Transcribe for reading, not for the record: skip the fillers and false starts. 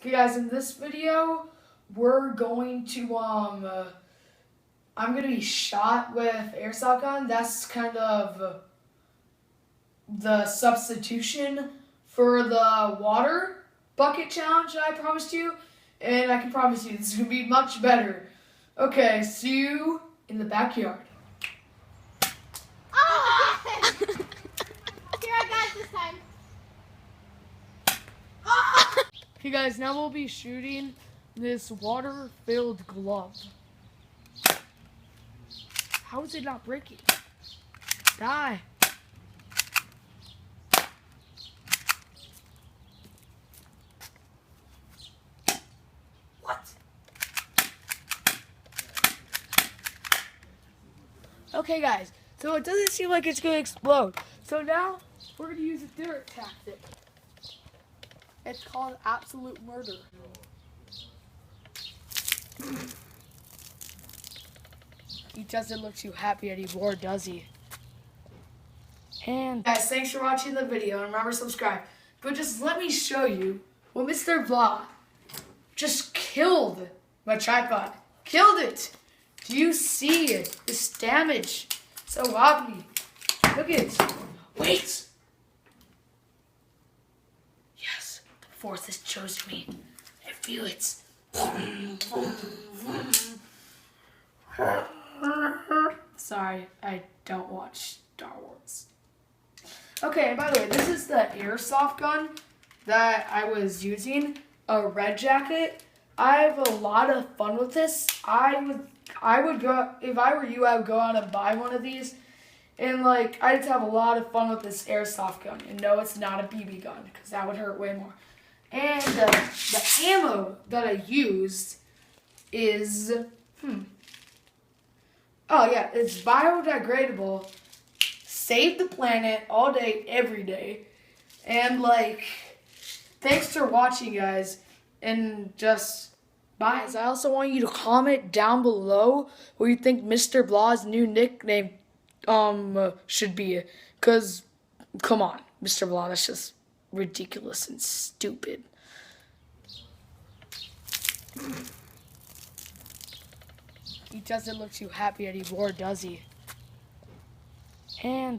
Okay guys, in this video, we're going to, I'm going to be shot with airsoft gun. That's kind of the substitution for the water bucket challenge that I promised you. And I can promise you, this is going to be much better. Okay, see you in the backyard. Oh! Here, I got it this time. Okay guys, now we'll be shooting this water-filled glove. How is it not breaking? Die. What? Okay guys, so it doesn't seem like it's going to explode. So now, we're going to use a different tactic. It's called absolute murder. He doesn't look too happy anymore, does he? And guys, thanks for watching the video, and remember to subscribe. But just let me show you what Mr. Blah just killed my tripod. Killed it. Do you see this damage? So ugly. Look at it. Wait. Yes, the force has chosen me. I feel it. Sorry, I don't watch Star Wars. Okay, and by the way, this is the airsoft gun that I was using, a red jacket. I have a lot of fun with this. I would go, if I were you, I would go out and buy one of these. And like, I just have a lot of fun with this airsoft gun. And no, it's not a BB gun, because that would hurt way more. And the ammo that I used is, oh yeah, it's biodegradable. Save the planet all day, every day. And like, thanks for watching, guys. And just bye. Guys, I also want you to comment down below what you think Mr. Blah's new nickname should be. Cause come on, Mr. Blah, that's just ridiculous and stupid. He doesn't look too happy anymore, does he? And